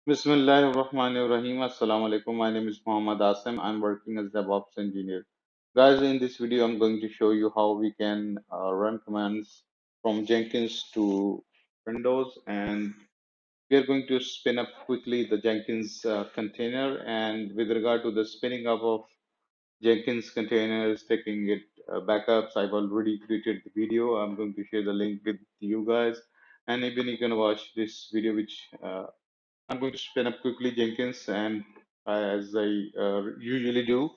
Bismillahirrahmanirrahim. Assalamu alaikum. My name is Muhammad Asim. I'm working as DevOps engineer. Guys, in this video, I'm going to show you how we can run commands from Jenkins to Windows, and we are going to spin up quickly the Jenkins container. And with regard to the spinning up of Jenkins containers, taking it backups, I've already created the video. I'm going to share the link with you guys, and even you can watch this video, which I'm going to spin up quickly Jenkins, and as I usually do,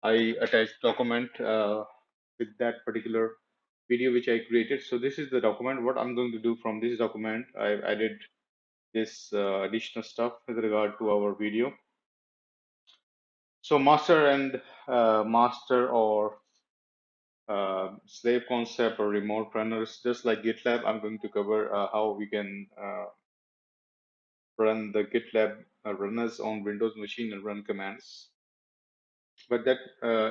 I attach document with that particular video which I created. So this is the document. What I'm going to do from this document, I've added this additional stuff with regard to our video. So master or slave concept or remote runners, just like GitLab, I'm going to cover how we can run the GitLab runners on Windows machine and run commands. But that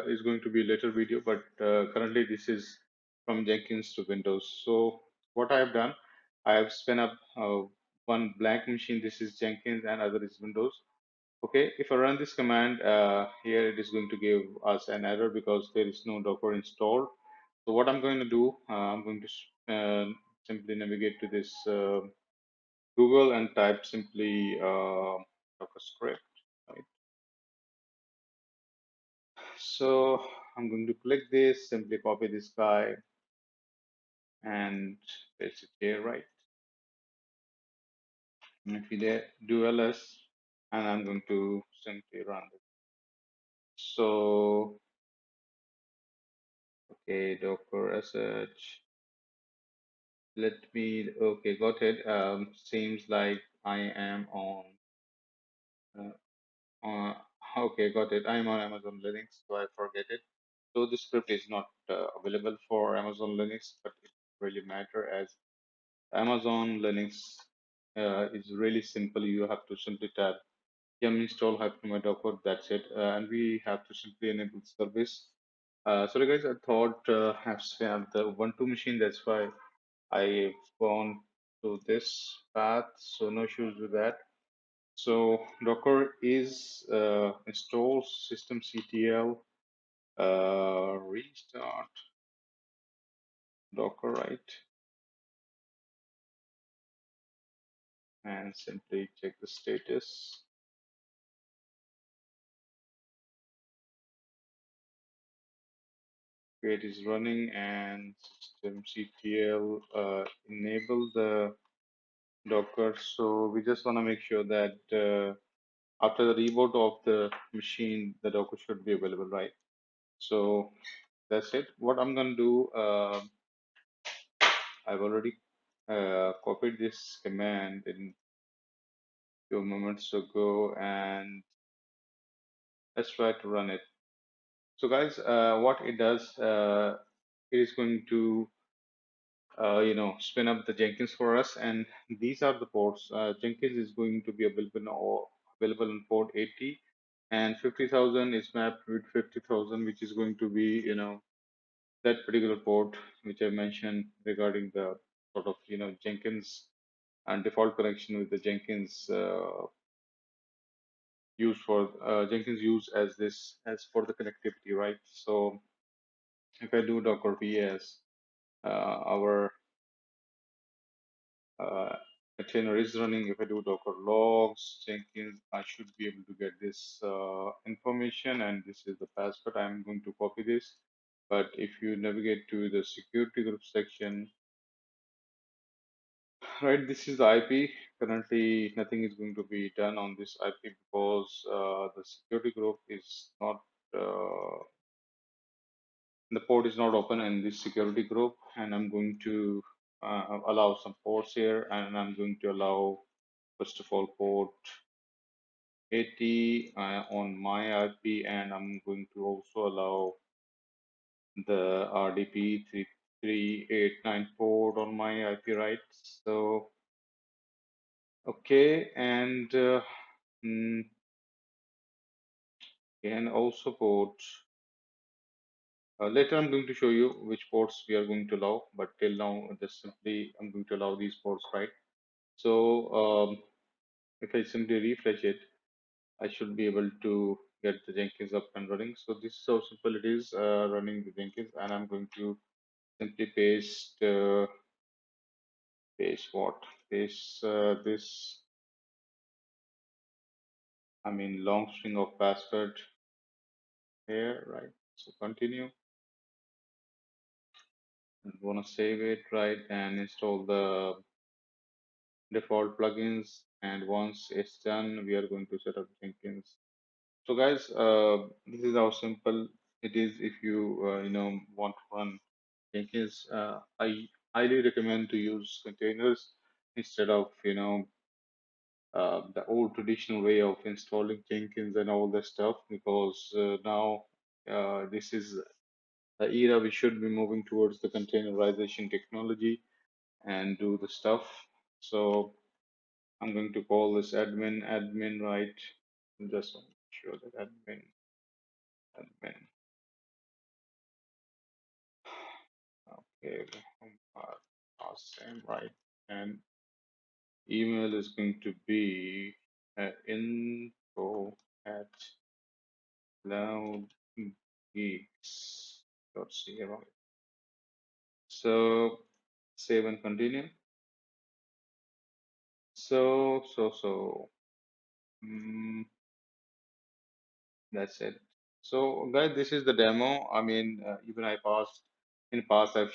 is going to be a later video. But currently, this is from Jenkins to Windows. So what I have done, I have spin up one blank machine. This is Jenkins, and other is Windows. Okay, if I run this command here, it is going to give us an error because there is no Docker installed. So what I'm going to do, I'm going to simply navigate to this Google and type simply Docker script. Right? So I'm going to click this, simply copy this guy and paste it here, right? And if we do ls, and I'm going to simply run it. So, okay, Docker sh. Let me, okay, got it. Seems like I am uh, okay, got it. I'm on Amazon Linux, so I forget it. So the script is not available for Amazon Linux, but it really matter as Amazon Linux is really simple. You have to simply type yum install hyphen docker. That's it, and we have to simply enable service. Sorry guys, I thought I have the Ubuntu machine. That's why I've gone to this path. So no issues with that. So Docker is install systemctl restart Docker, right? And simply check the status. It is running, and systemctl enable the Docker. So we just want to make sure that after the reboot of the machine, the Docker should be available, right? So that's it. What I'm going to do, I've already copied this command in few moments ago, and let's try to run it. So guys, what it does, it is going to spin up the Jenkins for us, and these are the ports. Jenkins is going to be available in port 80, and 50,000 is mapped with 50,000, which is going to be that particular port which I mentioned regarding the sort of Jenkins and default connection with the Jenkins Jenkins use as this as for the connectivity, right? So if I do Docker vs our uh, container is running. If I do Docker logs Jenkins, I should be able to get this information, and this is the password. I'm going to copy this, but if you navigate to the security group section, right, this is the IP. Currently nothing is going to be done on this IP because the security group is not the port is not open in this security group, and I'm going to allow some ports here, and I'm going to allow first of all port 80 on my IP, and I'm going to also allow the RDP 3389 port on my IP, right? So okay, and mm, and also port later I'm going to show you which ports we are going to allow, but till now just simply I'm going to allow these ports, right? So If I simply refresh it, I should be able to get the Jenkins up and running. So this is how simple it is running the Jenkins, and I'm going to simply paste what? Paste this, I mean, long string of password here, right? So continue. I'm gonna save it, right, and install the default plugins. And once it's done, we are going to set up Jenkins. So guys, this is how simple it is if you want to run Jenkins. I highly recommend to use containers instead of the old traditional way of installing Jenkins and all that stuff, because now this is the era we should be moving towards the containerization technology and do the stuff. So I'm going to call this admin, right? Just want to make sure that admin. Okay, same, right? And email is going to be info at cloudgeeks.ca, right? So save and continue. So that's it. So, guys, this is the demo. I mean, even I passed in past. I've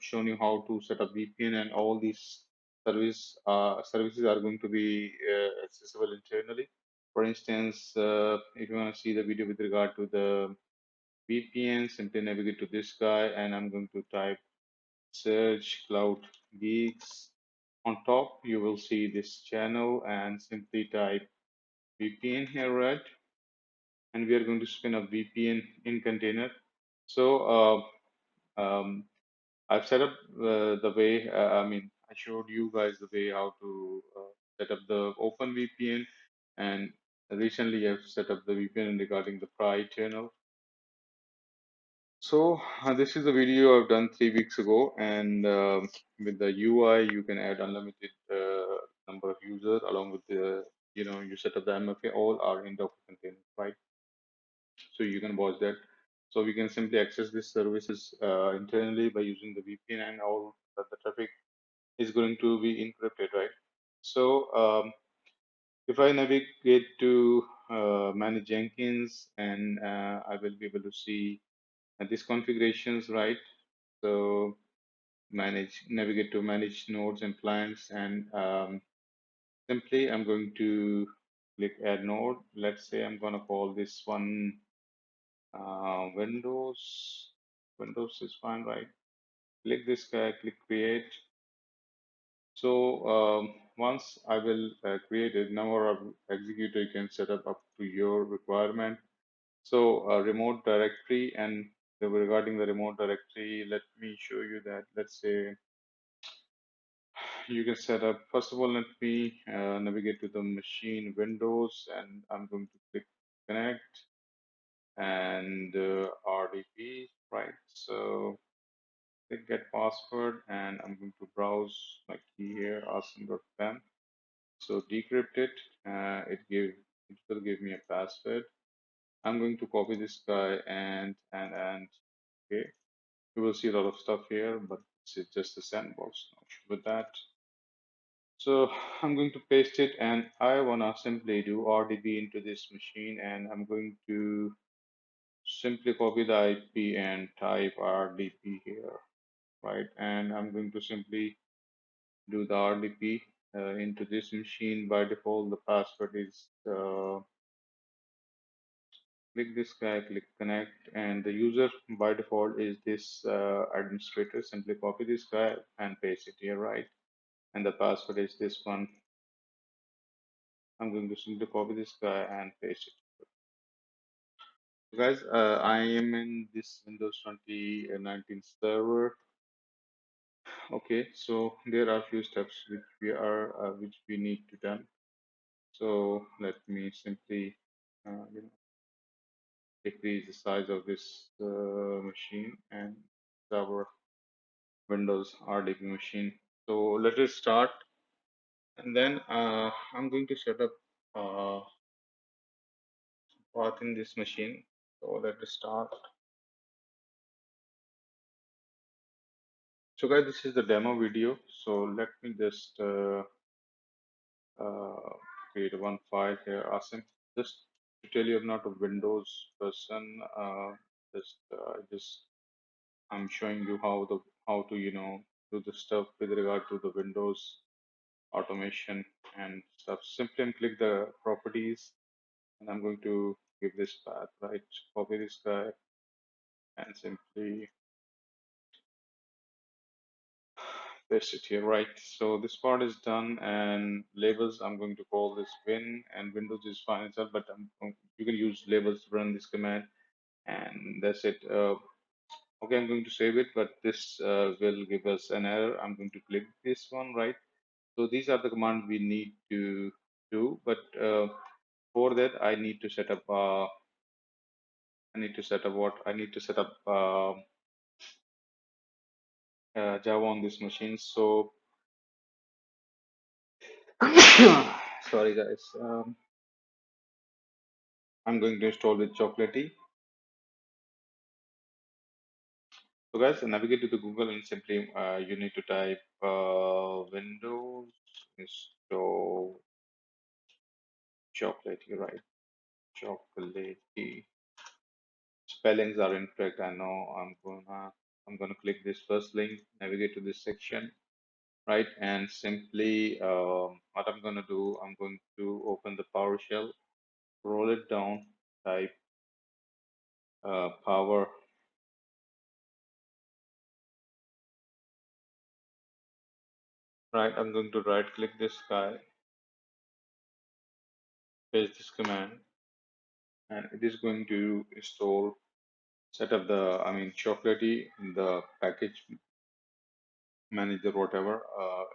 shown you how to set up VPN, and all these services are going to be accessible internally. For instance, if you want to see the video with regard to the VPN, simply navigate to this guy, and I'm going to type search Cloud Geeks. On top, you will see this channel, and simply type VPN here, right? And we are going to spin up VPN in container. So I've set up the way, I mean, I showed you guys the way how to set up the open VPN, and recently I've set up the VPN regarding the Pride channel. So this is a video I've done 3 weeks ago, and with the UI you can add unlimited number of users along with the you set up the MFA, all are in Docker containers, right? So you can watch that. So we can simply access these services internally by using the VPN, and all the traffic is going to be encrypted, right? So if I navigate to manage Jenkins, and I will be able to see these configurations, right? So navigate to manage nodes and clients, and simply I'm going to click add node. Let's say I'm going to call this one Windows. Windows is fine, right? Click this guy, click create. So once I will create a number of executor, you can set up to your requirement. So remote directory, and regarding the remote directory, let me show you that. Let's say you can set up, first of all, let me navigate to the machine Windows, and I'm going to click connect and RDP, right? So click get password, and I'm going to browse my key here, awesome.pem. So decrypt it. It will give me a password. I'm going to copy this guy, and okay. You will see a lot of stuff here, but it's just a sandbox now. With that, so I'm going to paste it, and I wanna simply do RDB into this machine, and I'm going to simply copy the IP and type RDP here, right? And I'm going to simply do the RDP into this machine. By default, the password is click this guy, click connect, and the user by default is this administrator. Simply copy this guy and paste it here, right? And the password is this one. I'm going to simply copy this guy and paste it. So guys, I am in this Windows 2019 server. Okay, so there are a few steps which we need to done. So let me simply decrease the size of this machine, and our Windows RDP machine. So let us start. And then I'm going to set up path in this machine. So let us start. So guys, this is the demo video. So let me just uh, create one file here. Awesome. Just to tell you, I'm not a Windows person. Just I'm showing you how to do the stuff with regard to the Windows automation and stuff. Simply click the properties, and I'm going to give this path, right? Copy this guy and simply paste it here, right? So this part is done, and labels I'm going to call this win, and Windows is fine itself, but you can use labels to run this command, and that's it. Okay, I'm going to save it, but this will give us an error. I'm going to click this one, right? So these are the commands we need to do, but for that I need to set up. I need to set up what? I need to set up Java on this machine. So sorry guys. I'm going to install with Chocolatey. So guys, navigate to the Google and simply you need to type Windows install Chocolatey, right? Chocolatey. Spellings are incorrect. I know. I'm gonna click this first link, navigate to this section, right? And simply what I'm gonna do, I'm going to open the PowerShell, roll it down, type power, right? I'm going to right click this guy, paste this command, and it is going to install, set up the, Chocolatey in the package manager, whatever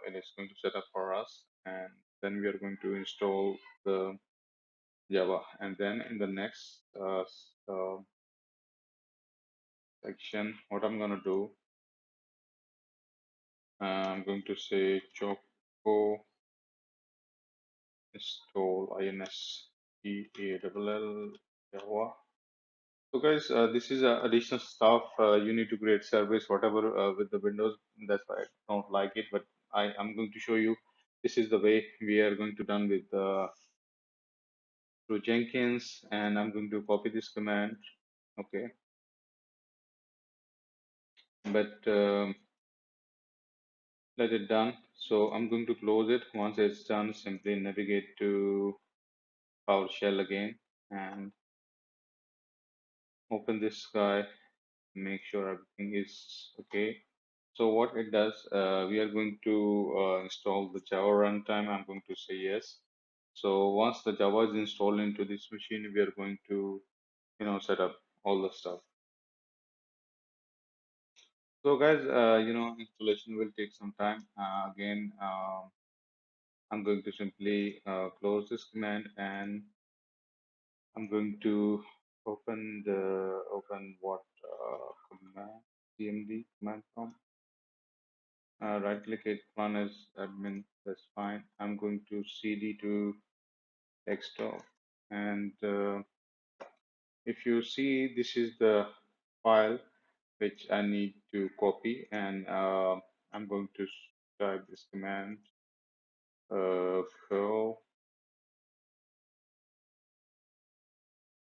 it is going to set up for us. And then we are going to install the Java. And then in the next section, what I'm going to do, I'm going to say Choco install install Java. So guys, this is additional stuff. You need to create service, whatever with the Windows. That's why I don't like it, but I'm going to show you. This is the way we are going to done with through Jenkins, and I'm going to copy this command. Okay, but let it done. So I'm going to close it. Once it's done, simply navigate to PowerShell again and open this guy. Make sure everything is okay. So what it does, we are going to install the Java runtime. I'm going to say yes. So once the Java is installed into this machine, we are going to, set up all the stuff. So guys, installation will take some time. Again, I'm going to simply close this command, and I'm going to open what command, cmd command prompt. Right click it, run as admin, that's fine. I'm going to cd to desktop, and if you see, this is the file which I need to copy, and I'm going to type this command fill,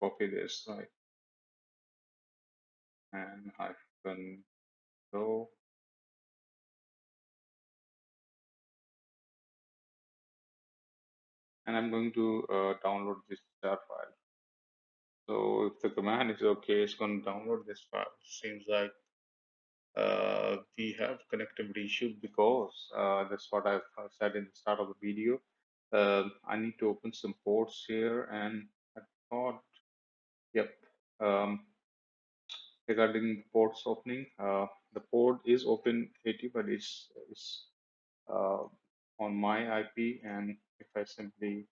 copy this, right, and hyphen fill, and I'm going to download this jar file. So if the command is okay, it's going to download this file. Seems like we have connectivity issue because that's what I've said in the start of the video. I need to open some ports here, and I thought, yep, um, regarding ports opening, the port is open 80, but it's uh, on my IP, and if I simply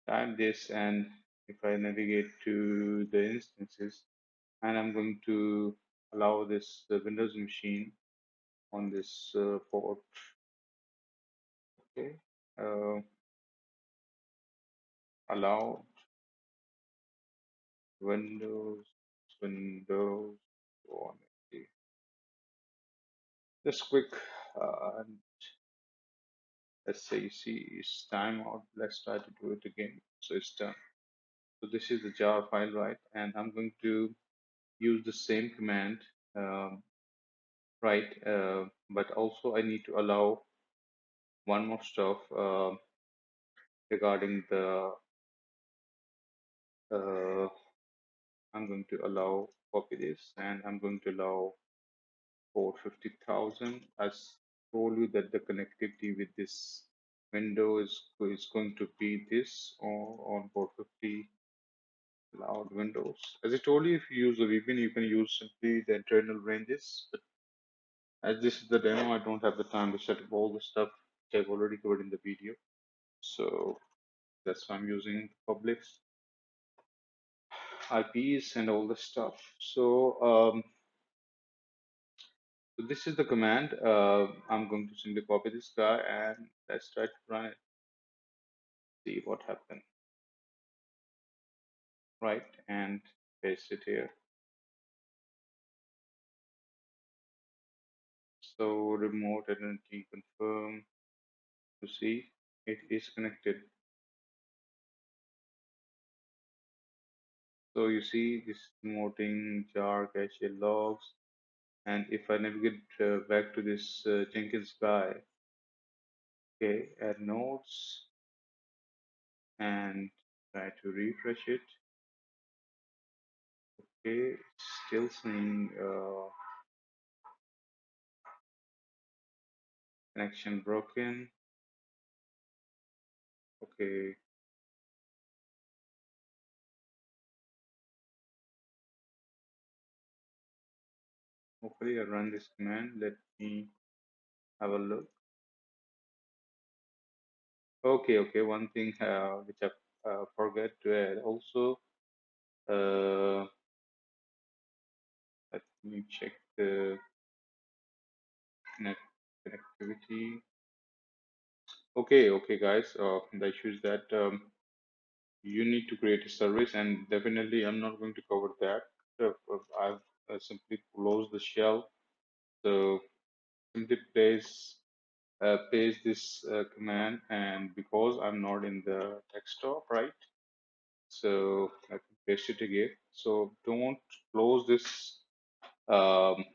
type this, and if I navigate to the instances, and I'm going to allow this the Windows machine on this port. Okay, uh, allow Windows, Windows, so on. Just quick, and let's say you see it's timeout. Let's try to do it again. So it's done. So this is the jar file, right? And I'm going to use the same command, um, right? But also I need to allow one more stuff regarding the. I'm going to allow copy this, and I'm going to allow port 50,000. As told you that the connectivity with this window is going to be this or on port 50 allowed windows. As I told you, if you use the VPN, you can use simply the internal ranges. But as this is the demo, I don't have the time to set up all the stuff which I've already covered in the video. So that's why I'm using publics, IPs, and all the stuff. So this is the command. I'm going to simply copy this guy and let's try to run it, see what happened, right? And paste it here. So remote identity confirm to see it is connected. So you see this promoting jar cache logs. And if I navigate back to this Jenkins guy, okay, add nodes and try to refresh it. Okay, still saying connection broken. Okay, hopefully I run this command. Let me have a look. Okay, one thing which I forgot to add also. Let me check the connectivity. Okay, guys. The issue is that you need to create a service, and definitely I'm not going to cover that. I've simply closed the shell. So simply paste this command, and because I'm not in the desktop, right? So I can paste it again. So don't close this um,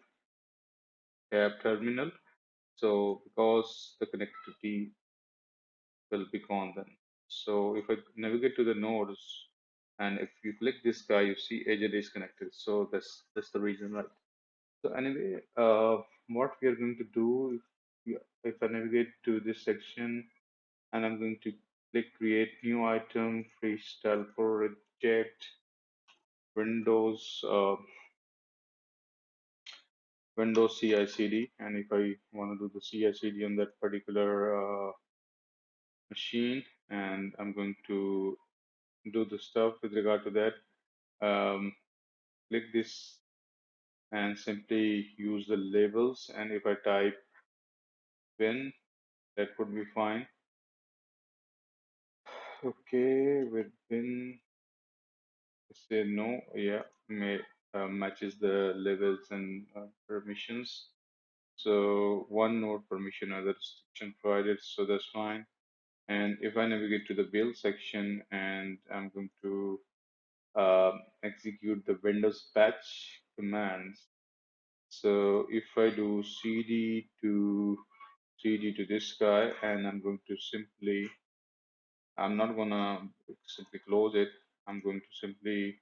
tab terminal. So because the connectivity will be gone then. So if I navigate to the nodes, and if you click this guy, you see agent is connected. So that's the reason, right? So anyway, what we are going to do, if I navigate to this section, and I'm going to click create new item, freestyle project, Windows, Windows CI/CD, and if I want to do the CI/CD on that particular machine, and I'm going to do the stuff with regard to that. Click this and simply use the labels, and if I type bin, that would be fine. Okay, with bin, say no, yeah, matches the labels and permissions. So one node permission, other restriction provided, so that's fine. And if I navigate to the build section, and I'm going to execute the Windows patch commands. So if I do cd to this guy, and I'm not gonna simply close it. I'm going to simply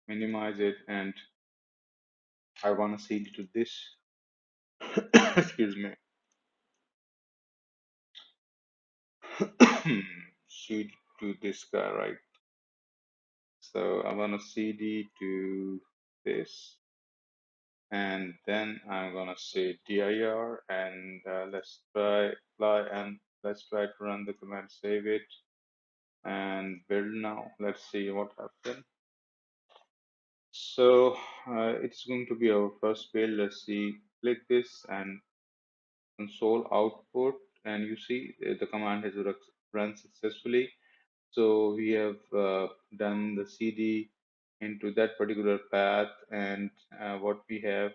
minimize it, and I want to cd to this. Excuse me. Cd to this guy, right? So I want to cd to this, and then I'm gonna say dir, and let's try apply, and let's try to run the command, save it, and build now. Let's see what happened. So it's going to be our first build. Let's see, click this and console output, and you see the command has run successfully. So we have done the cd into that particular path, and what we have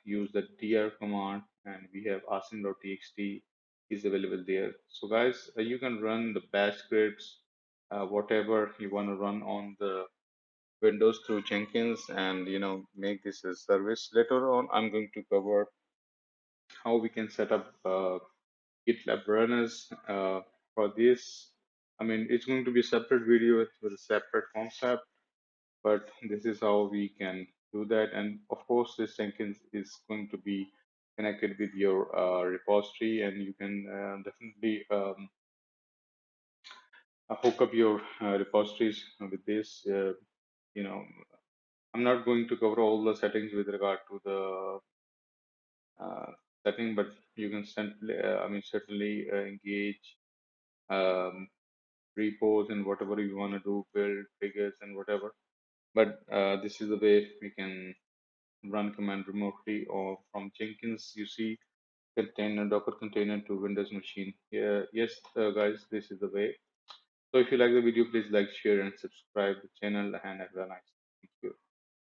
used the dr command, and we have async.txt is available there. So guys, you can run the bash scripts, whatever you want to run on the Windows through Jenkins, and make this a service. Later on, I'm going to cover how we can set up GitLab runners for this. I mean, it's going to be a separate video with a separate concept, but this is how we can do that. And of course, this Jenkins is going to be connected with your repository, and you can definitely hook up your repositories with this. You know, I'm not going to cover all the settings with regard to the uh, setting, but you can certainly engage um, repos and whatever you want to do, build triggers and whatever. But this is the way we can run command remotely or from Jenkins. You see, container Docker container to Windows machine. Yeah, yes, guys, this is the way. So if you like the video, please like, share, and subscribe the channel. And have a nice